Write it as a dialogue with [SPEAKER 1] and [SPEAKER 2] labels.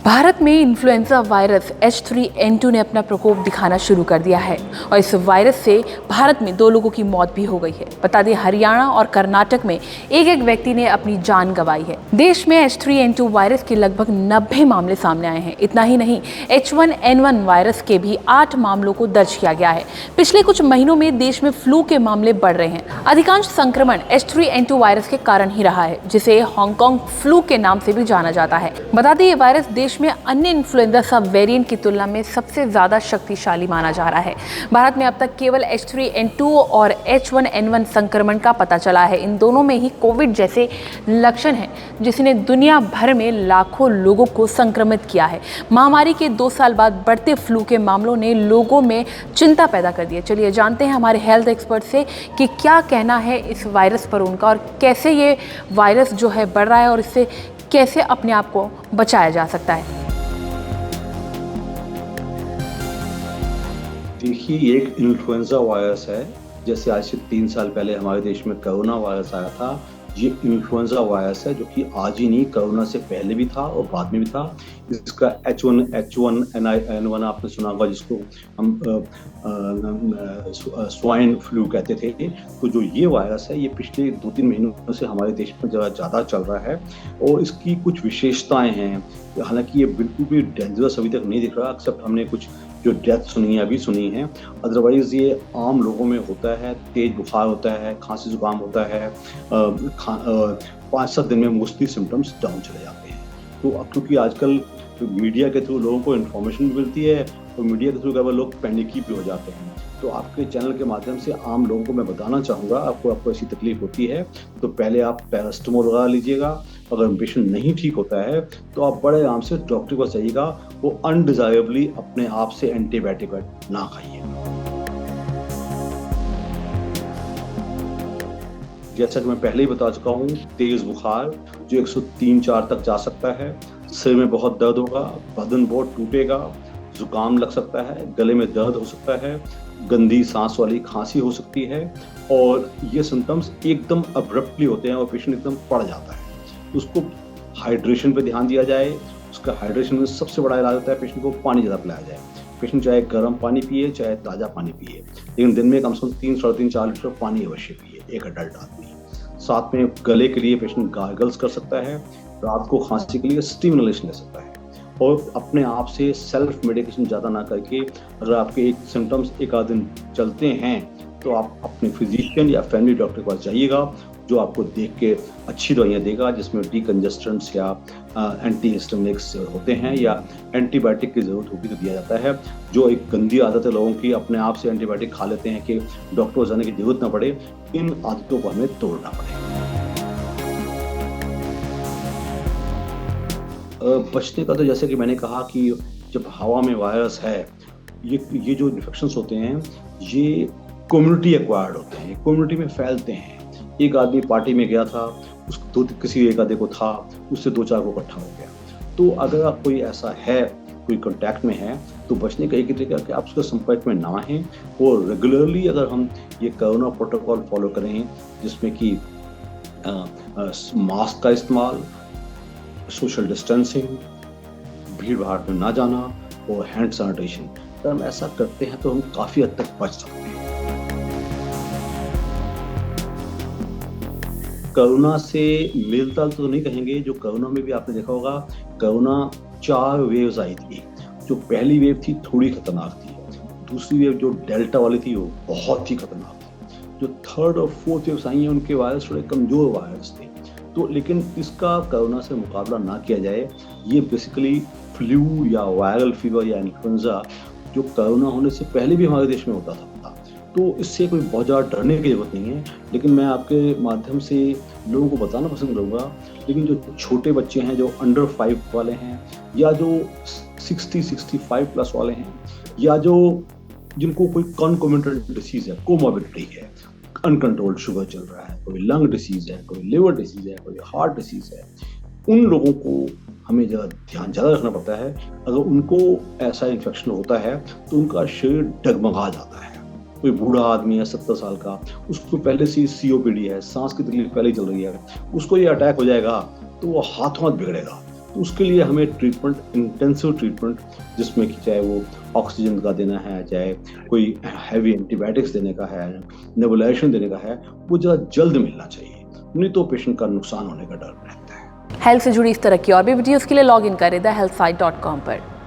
[SPEAKER 1] भारत में influenza virus H3N2 ने अपना प्रकोप दिखाना शुरू कर दिया है और इस वायरस से भारत में 2 लोगों की मौत भी हो गई है। बता दें, हरियाणा और कर्नाटक में एक व्यक्ति ने अपनी जान गंवाई है। देश में H3N2 वायरस के लगभग 90 मामले सामने आए हैं। इतना ही नहीं, H1N1 वायरस के भी 8 मामलों को दर्ज किया गया है। पिछले कुछ महीनों में देश में फ्लू के मामले बढ़ रहे हैं। अधिकांश संक्रमण H3N2 वायरस के कारण ही रहा है, जिसे हांगकांग फ्लू के नाम से भी जाना जाता है। बता दें, ये वायरस देश में अन्य इन्फ्लुएंजा सब वेरिएंट की तुलना में सबसे ज्यादा शक्तिशाली माना जा रहा है। भारत में अब तक केवल H3N2 और H1N1 संक्रमण का पता चला है। इन दोनों में ही कोविड जैसे लक्षण हैं, जिसने दुनिया भर में लाखों लोगों को संक्रमित किया है। महामारी के 2 साल बाद बढ़ते फ्लू के मामलों ने लोगों में चिंता पैदा कर दी है। चलिए जानते हैं हमारे हेल्थ एक्सपर्ट से कि क्या कहना है इस वायरस पर उनका और कैसे ये वायरस जो है बढ़ रहा है और इससे कैसे अपने आप को बचाया जा सकता है।
[SPEAKER 2] देखिए, ये एक इन्फ्लुएंजा वायरस है। जैसे आज से 3 साल पहले हमारे देश में कोरोना वायरस आया था, ये इन्फ्लुएंजा वायरस है जो कि आज ही नहीं, कोरोना से पहले भी था और बाद में भी था। इसका H1N1 आपने सुना होगा, जिसको हम स्वाइन फ्लू कहते थे। तो जो ये वायरस है, ये पिछले 2-3 महीनों से हमारे देश में ज़्यादा चल रहा है और इसकी कुछ विशेषताएं हैं। हालांकि ये बिल्कुल भी डेंजरस अभी तक नहीं दिख रहा, एक्सेप्ट हमने कुछ जो डेथ अभी सुनी है। अदरवाइज ये आम लोगों में होता है, तेज बुखार होता है, खांसी जुकाम होता है, 5-7 दिन में मोस्टली सिम्टम्स डाउन चले जाते हैं। तो अब क्योंकि आजकल मीडिया के थ्रू लोगों को इन्फॉर्मेशन भी मिलती है और मीडिया के थ्रू कई बार लोग पैनिकी भी हो जाते हैं। तो आपके चैनल के माध्यम से आम लोगों को मैं बताना चाहूँगा, आपको ऐसी तकलीफ होती है तो पहले आप पैरास्टामोल लगा लीजिएगा। अगर पेशेंट नहीं ठीक होता है तो आप बड़े आराम से डॉक्टर को जाइएगा। वो अनडिजायरेबली अपने आप से एंटीबायोटिक ना खाइए। जैसा कि मैं पहले ही बता चुका हूँ, तेज बुखार जो 103-4 तक जा सकता है, सिर में बहुत दर्द होगा, बदन बहुत टूटेगा, जुकाम लग सकता है, गले में दर्द हो सकता है, गंदी सांस वाली खांसी हो सकती है और ये सिम्टम्स एकदम अब्रप्टली होते हैं और पेशेंट एकदम पड़ जाता है। उसको हाइड्रेशन पे ध्यान दिया जाए। उसका हाइड्रेशन में सबसे बड़ा इलाज होता है पेशेंट को पानी ज़्यादा पिलाया जाए। पेशेंट चाहे गर्म पानी पिए चाहे ताज़ा पानी पिए, लेकिन दिन में कम से कम 3-3.5-4 लीटर पानी अवश्य पिए, एक अडल्ट आदमी। साथ में गले के लिए पेशेंट गार्गल्स कर सकता है, रात को खांसी के लिए स्टीम इनहेलेशन ले सकता है और अपने आप से सेल्फ मेडिकेशन ज़्यादा ना करके, अगर आपके एक सिम्टम्स एक आध दिन चलते हैं तो आप अपने फिजिशियन या फैमिली डॉक्टर के पास जाइएगा, जो आपको देख के अच्छी दवाइयाँ देगा, जिसमें डीकंजेस्टेंट्स या एंटीहिस्टामिनिक्स होते हैं या एंटीबायोटिक की ज़रूरत होगी तो दिया जाता है। जो एक गंदी आदत है लोगों की, अपने आप से एंटीबायोटिक खा लेते हैं कि डॉक्टर जाने की जरूरत ना पड़े, इन आदतों को हमें तोड़ना पड़ेगा। बचने का तो जैसे कि मैंने कहा कि जब हवा में वायरस है, ये जो इन्फेक्शंस होते हैं ये कम्युनिटी एक्वायर्ड होते हैं, कम्युनिटी में फैलते हैं। एक आदमी पार्टी में गया था, किसी एक आधे को था, उससे 2-4 को इकट्ठा हो गया। तो अगर आप कोई ऐसा है, कोई कांटेक्ट में है, तो बचने का एक तरीका कि आप उसके संपर्क में ना आएं और रेगुलरली अगर हम ये कोरोना प्रोटोकॉल फॉलो करें, जिसमें कि मास्क का इस्तेमाल, सोशल डिस्टेंसिंग, भीड़ भाड़ में ना जाना और हैंड सैनिटाइजेशन, अगर हम ऐसा करते हैं तो हम काफ़ी हद तक बच सकते हैं। कोरोना से मेलताल तो नहीं कहेंगे, जो कोरोना में भी आपने देखा होगा, कोरोना 4 वेव्स आई थी। जो पहली वेव थी थोड़ी खतरनाक थी, दूसरी वेव जो डेल्टा वाली थी वो बहुत ही खतरनाक थी। जो 3rd और 4th वेव्स आई हैं उनके वायरस थोड़े कमजोर वायरस थे। तो लेकिन इसका कोरोना से मुकाबला ना किया जाए, ये बेसिकली फ्लू या वायरल फीवर या इन्फ्लुएंजा जो कोरोना होने से पहले भी हमारे देश में होता था, तो इससे कोई बहुत ज़्यादा डरने की जरूरत नहीं है। लेकिन मैं आपके माध्यम से लोगों को बताना पसंद करूँगा, लेकिन जो छोटे बच्चे हैं, जो अंडर 5 वाले हैं, या जो 60-65 प्लस वाले हैं, या जिनको कोई कॉन्कोमिटेंट डिसीज है, कोमॉर्बिडिटी है, अनकंट्रोल्ड शुगर चल रहा है, कोई लंग डिसीज है, कोई लिवर डिसीज है, कोई हार्ट डिसीज है, उन लोगों को हमें ध्यान ज़्यादा रखना पड़ता है। अगर उनको ऐसा इन्फेक्शन होता है तो उनका शरीर डगमगा जाता है। कोई बूढ़ा आदमी है 70 साल का, उसको पहले से COPD है, सांस की तकलीफ पहले ही चल रही है, उसको ये अटैक हो जाएगा तो वो हाथों हाथ बिगड़ेगा। तो उसके लिए हमें ट्रीटमेंट, इंटेंसिव ट्रीटमेंट, जिसमें कि चाहे वो ऑक्सीजन का देना है, चाहे कोई हैवी एंटीबायोटिक्स देने का है, नेबुलाइजेशन देने का है, वो ज़रा जल्द मिलना चाहिए, नहीं तो पेशेंट का नुकसान होने का डर रहता है।
[SPEAKER 1] हेल्थ से जुड़ी इस तरह की और भी वीडियोस के लिए लॉग इन करें thehealthsite.com पर।